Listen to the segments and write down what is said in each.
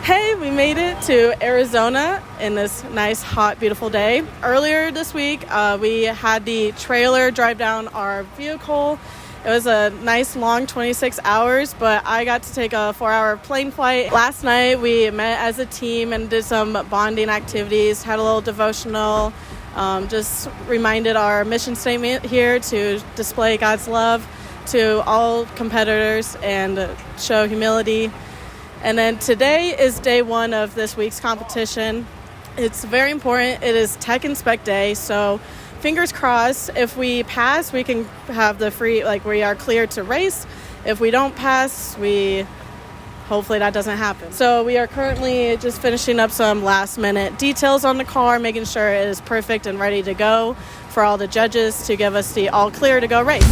Hey, we made it to Arizona in this nice, hot, beautiful day. Earlier this week, we had the trailer drive down our vehicle. It was a nice, long 26 hours, but I got to take a 4-hour plane flight. Last night, we met as a team and did some bonding activities, had a little devotional, just reminded our mission statement here to display God's love to all competitors and show humility. And then today is day one of this week's competition. It's very important. It is Tech Inspect Day, so fingers crossed. If we pass, we can have the free, we are cleared to race. If we don't pass, hopefully that doesn't happen. So we are currently just finishing up some last minute details on the car, making sure it is perfect and ready to go for all the judges to give us the all clear to go race.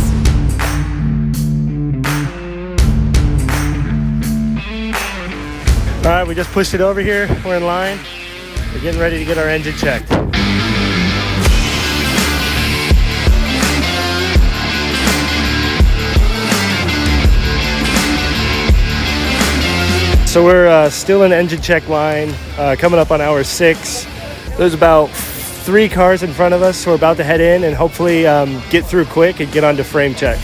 All right, we just pushed it over here. We're in line. We're getting ready to get our engine checked. So we're still in the engine check line, coming up on hour 6. There's about 3 cars in front of us, so we're about to head in and hopefully get through quick and get onto frame check.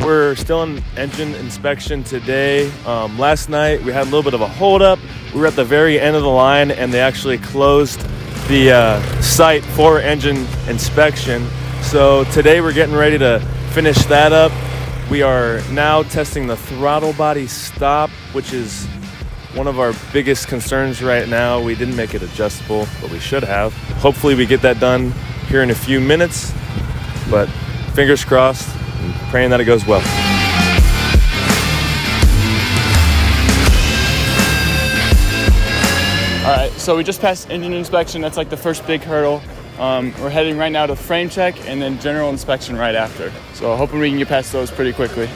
We're still in engine inspection today. Last night we had a little bit of a holdup. We were at the very end of the line and they actually closed the site for engine inspection. So today we're getting ready to finish that up. We are now testing the throttle body stop, which is one of our biggest concerns right now. We didn't make it adjustable, but we should have. Hopefully we get that done here in a few minutes, but fingers crossed. Praying that it goes well. All right, so we just passed engine inspection. That's like the first big hurdle. We're heading right now to frame check and then general inspection right after. So hoping we can get past those pretty quickly.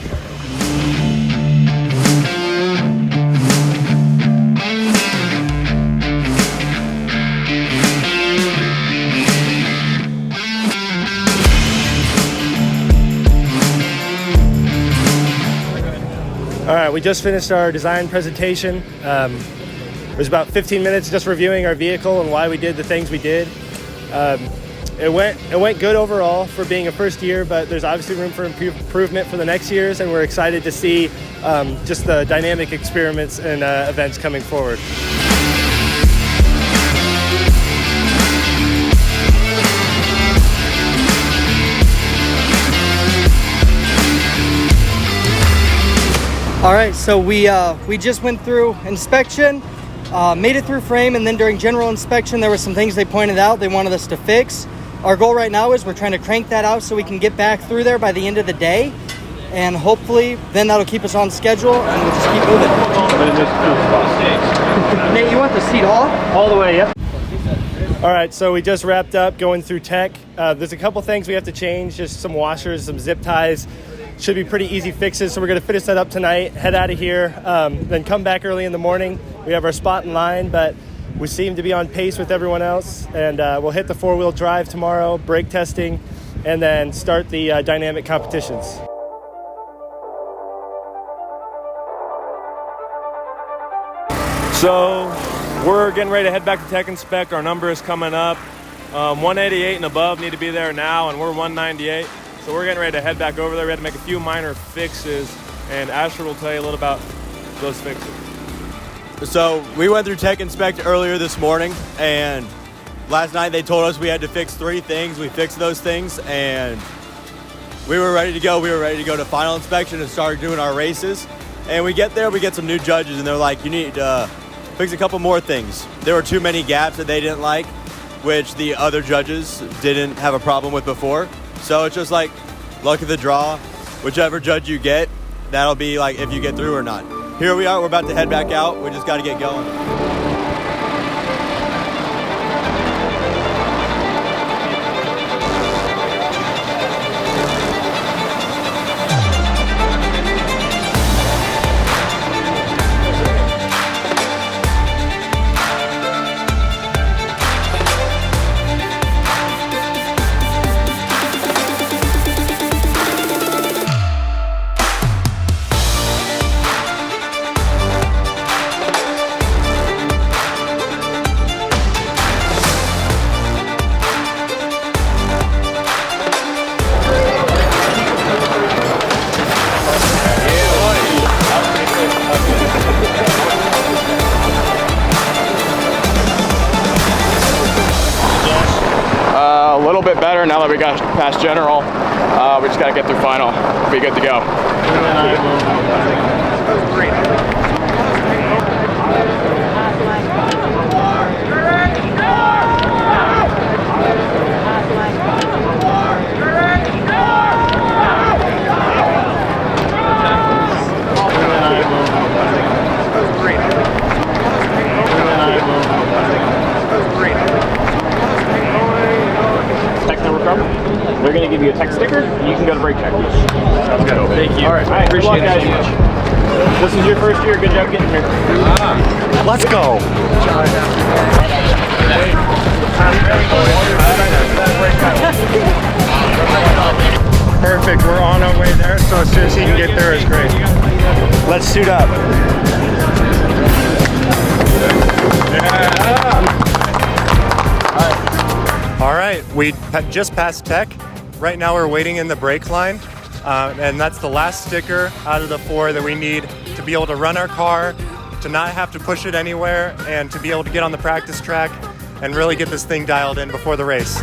All right, we just finished our design presentation. It was about 15 minutes just reviewing our vehicle and why we did the things we did. It went good overall for being a first year, but there's obviously room for improvement for the next years, and we're excited to see just the dynamic experiments and events coming forward. All right, so we just went through inspection, made it through frame, and then during general inspection, there were some things they pointed out they wanted us to fix. Our goal right now is we're trying to crank that out so we can get back through there by the end of the day, and hopefully then that'll keep us on schedule, and we'll just keep moving. Nate, you want the seat off? All the way, yep. All right, so we just wrapped up going through tech. There's a couple things we have to change, just some washers, some zip ties. Should be pretty easy fixes, so we're going to finish that up tonight, head out of here, then come back early in the morning. We have our spot in line, but we seem to be on pace with everyone else, and we'll hit the 4-wheel drive tomorrow, brake testing, and then start the dynamic competitions. So we're getting ready to head back to Tech Inspect. Our number is coming up. 188 and above need to be there now, and we're 198. So we're getting ready to head back over there. We had to make a few minor fixes, and Asher will tell you a little about those fixes. So we went through Tech Inspect earlier this morning, and last night they told us we had to fix 3 things. We fixed those things, and we were ready to go. We were ready to go to final inspection and start doing our races. And we get there, we get some new judges, and they're like, you need to fix a couple more things. There were too many gaps that they didn't like, which the other judges didn't have a problem with before. So it's just like luck of the draw. Whichever judge you get, that'll be like if you get through or not. Here we are, we're about to head back out. We just got to get going. little bit better now that we got past general. We just got to get through final. Be good to go. They're going to give you a tech sticker. You can go to brake check. Sounds good. Thank you. All right. I appreciate it so much. This is your first year. Good job getting here. Let's go. Perfect. We're on our way there, so as soon as he can get there is great. Let's suit up. All right, we just passed tech. Right now we're waiting in the brake line, and that's the last sticker out of the 4 that we need to be able to run our car, to not have to push it anywhere, and to be able to get on the practice track and really get this thing dialed in before the race.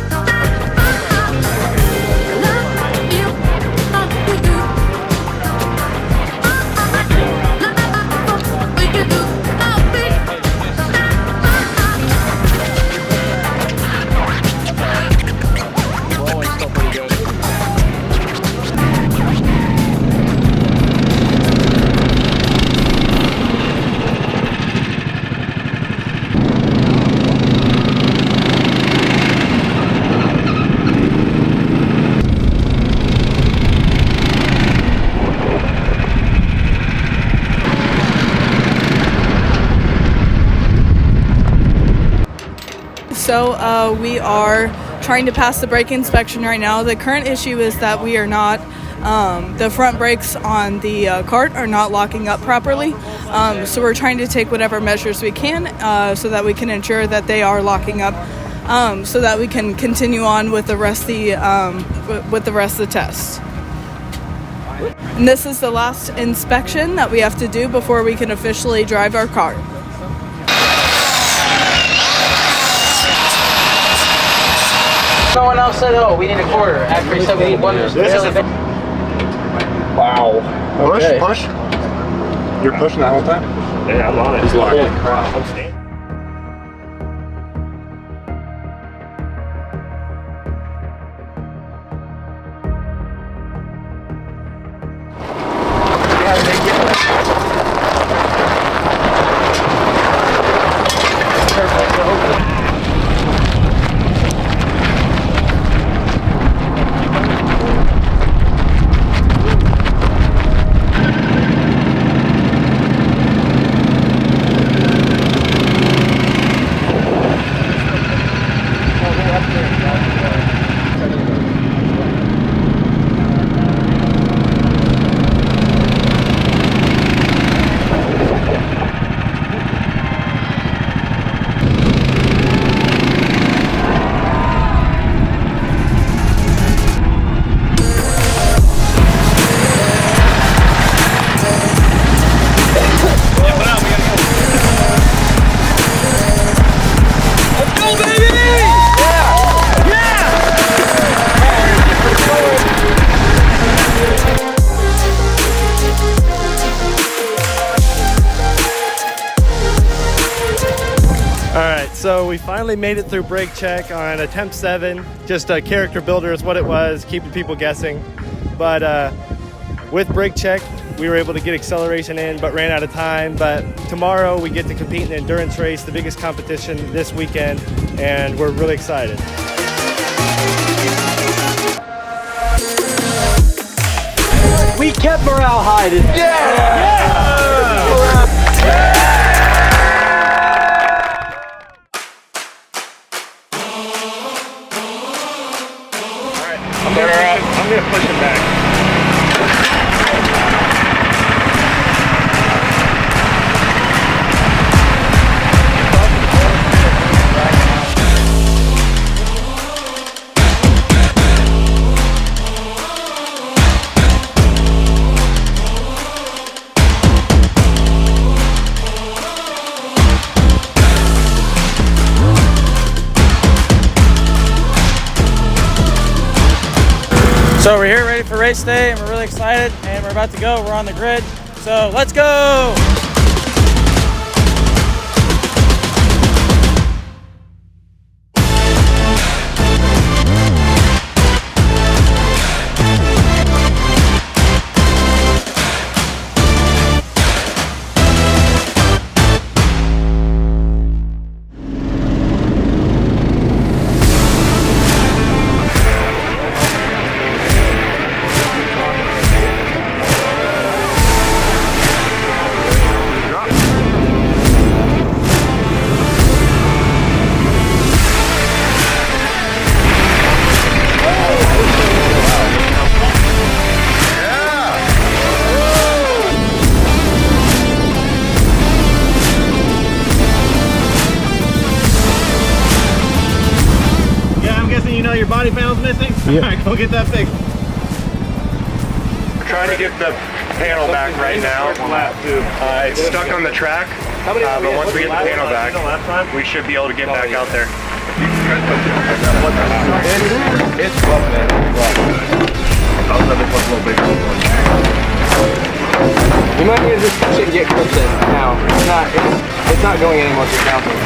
So we are trying to pass the brake inspection right now. The current issue is that we are not, the front brakes on the cart are not locking up properly. So we're trying to take whatever measures we can so that we can ensure that they are locking up, so that we can continue on with the rest of the test. And this is the last inspection that we have to do before we can officially drive our car. Someone else said, oh, we need a quarter. After he said we need one. Wow. Okay. Push. You're pushing that whole time? Yeah, I'm on it. He's locked. Holy crap. I'm standing. So we finally made it through brake check on attempt 7. Just a character builder is what it was, keeping people guessing. But with brake check, we were able to get acceleration in, but ran out of time. But tomorrow we get to compete in the endurance race, the biggest competition this weekend, and we're really excited. We kept morale high today. I'm going to push him back. So we're here ready for race day, and we're really excited, and we're about to go. We're on the grid, so let's go! Your body panel's missing? Yep. Alright, go get that fixed. We're trying to get the panel back right now. It's stuck on the track, but once we get the panel back, we should be able to get back out there. It's rough, man. I'll let it look a little bigger. You might need to just push it and get clips in now. It's not going anymore to council.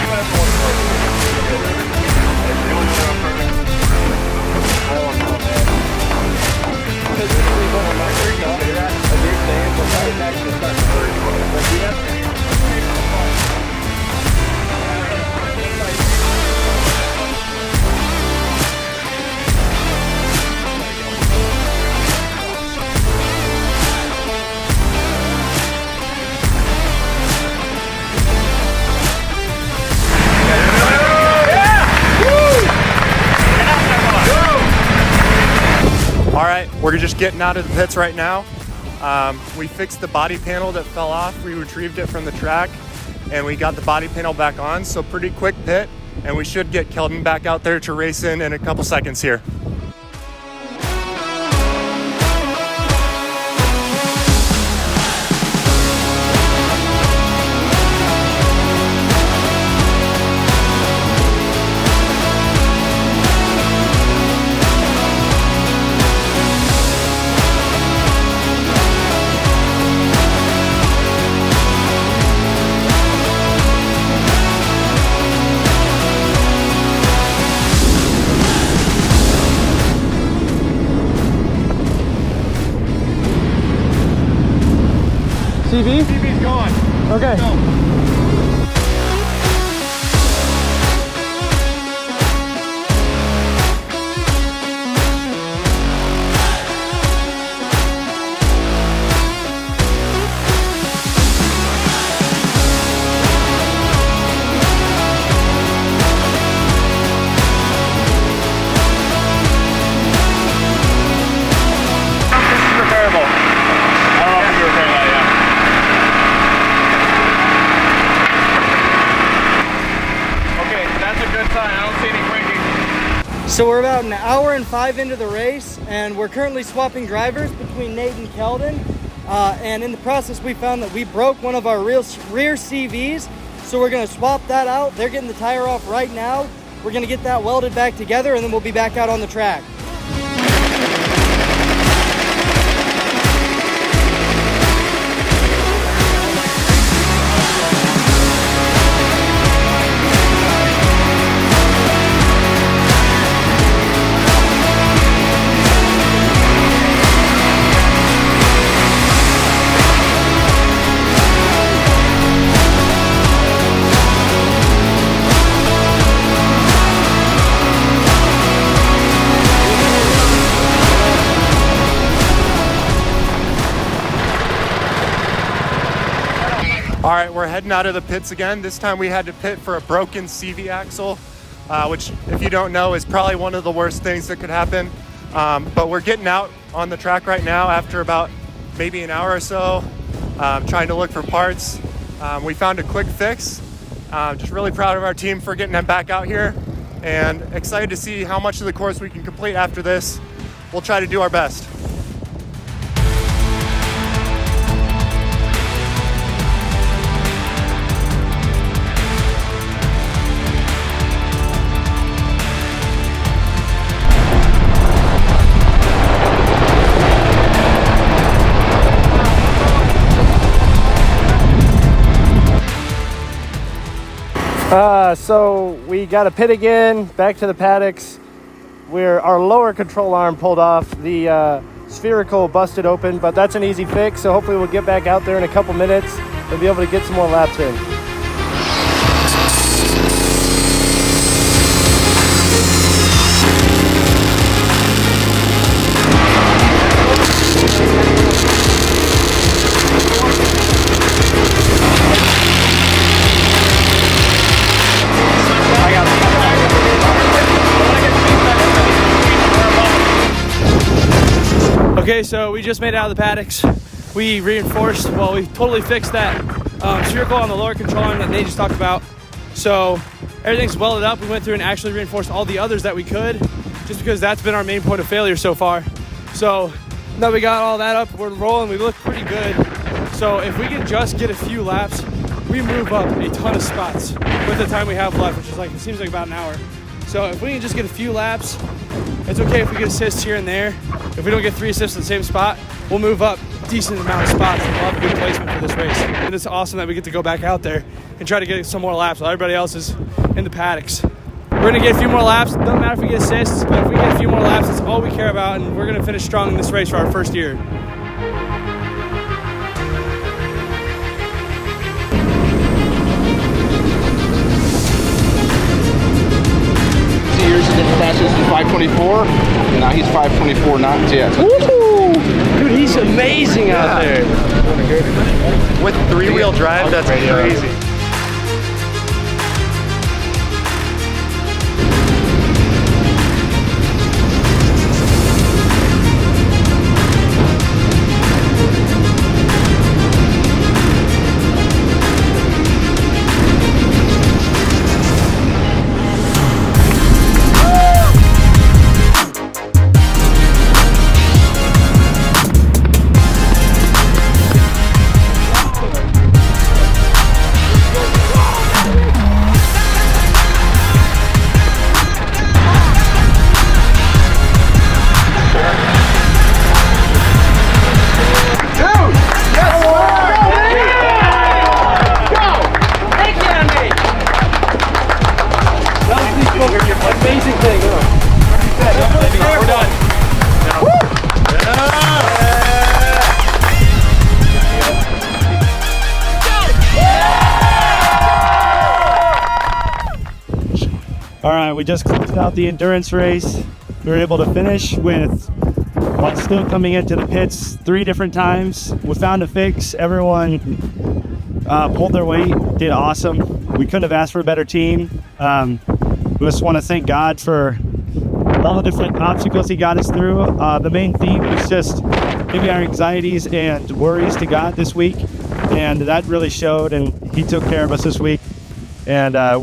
All right, we're just getting out of the pits right now. We fixed the body panel that fell off. We retrieved it from the track and we got the body panel back on. So pretty quick pit, and we should get Keldon back out there to race in a couple seconds here. CV? TV's gone. Okay. Go. So we're about an hour and 5 into the race, and we're currently swapping drivers between Nate and Keldon. And in the process, we found that we broke one of our rear CVs, so we're gonna swap that out. They're getting the tire off right now. We're gonna get that welded back together, and then we'll be back out on the track. All right, we're heading out of the pits again. This time we had to pit for a broken CV axle, which, if you don't know, is probably one of the worst things that could happen. But we're getting out on the track right now after about maybe an hour or so, trying to look for parts. We found a quick fix. Just really proud of our team for getting them back out here, and excited to see how much of the course we can complete after this. We'll try to do our best. So we got a pit again, back to the paddocks. Our lower control arm pulled off. The spherical busted open, but that's an easy fix. So hopefully we'll get back out there in a couple minutes and be able to get some more laps in. Okay, so we just made it out of the paddocks. We reinforced, we totally fixed that spherical on the lower control arm that Nate just talked about. So everything's welded up. We went through and actually reinforced all the others that we could, just because that's been our main point of failure so far. So now we got all that up, we're rolling, we look pretty good. So if we can just get a few laps, we move up a ton of spots with the time we have left, which is it seems like about an hour. So if we can just get a few laps, it's okay if we get assists here and there. If we don't get 3 assists in the same spot, we'll move up a decent amount of spots and we'll have a good placement for this race. And it's awesome that we get to go back out there and try to get some more laps while everybody else is in the paddocks. We're gonna get a few more laps. It doesn't matter if we get assists, but if we get a few more laps, that's all we care about, and we're gonna finish strong in this race for our first year. Years in different passes in 524, and now he's 524 knots. Yeah. Dude, he's amazing out there. With 3-wheel drive, that's crazy. All right, we just closed out the endurance race. We were able to finish while still coming into the pits 3 different times. We found a fix. Everyone pulled their weight, did awesome. We couldn't have asked for a better team. We just want to thank God for all the different obstacles he got us through. The main theme was just giving our anxieties and worries to God this week, and that really showed, and he took care of us this week. And I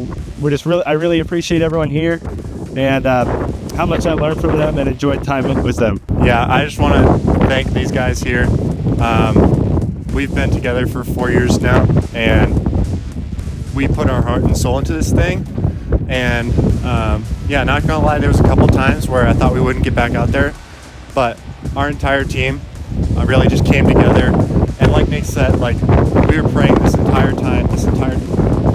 really appreciate everyone here, and how much I learned from them and enjoyed time with them. Yeah, I just want to thank these guys here. We've been together for 4 years now, and we put our heart and soul into this thing. And yeah, not gonna lie, there was a couple times where I thought we wouldn't get back out there, but our entire team really just came together. And like Nate said, we were praying this entire time. This entire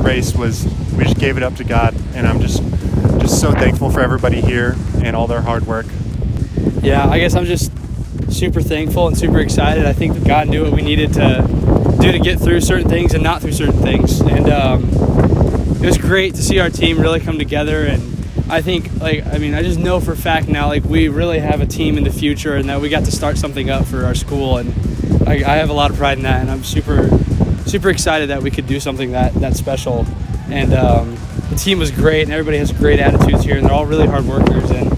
race we just gave it up to God, and I'm just so thankful for everybody here and all their hard work. Yeah, I guess I'm just super thankful and super excited. I think that God knew what we needed to do to get through certain things and not through certain things. And it was great to see our team really come together. And I think, I just know for a fact now, we really have a team in the future, and that we got to start something up for our school. And I have a lot of pride in that, and I'm super excited that we could do something that special. And the team was great, and everybody has great attitudes here, and they're all really hard workers. And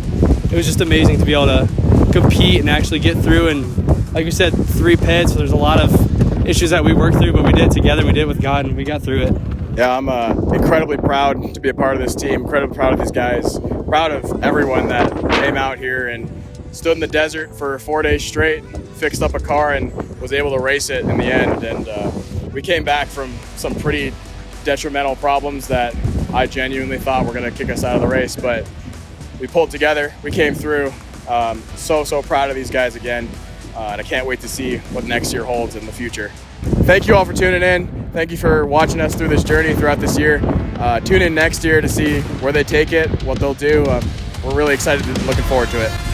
it was just amazing to be able to compete and actually get through. And like we said, 3 pits, so there's a lot of issues that we worked through, but we did it together, we did it with God, and we got through it. Yeah, I'm incredibly proud to be a part of this team, incredibly proud of these guys, proud of everyone that came out here and stood in the desert for 4 days straight, fixed up a car, and was able to race it in the end. And we came back from some pretty detrimental problems that I genuinely thought were going to kick us out of the race, but we pulled together, we came through. So proud of these guys again, and I can't wait to see what next year holds in the future. thank you all for tuning in. Thank you for watching us through this journey throughout this year. Tune in next year to see where they take it, what they'll do. We're really excited and looking forward to it.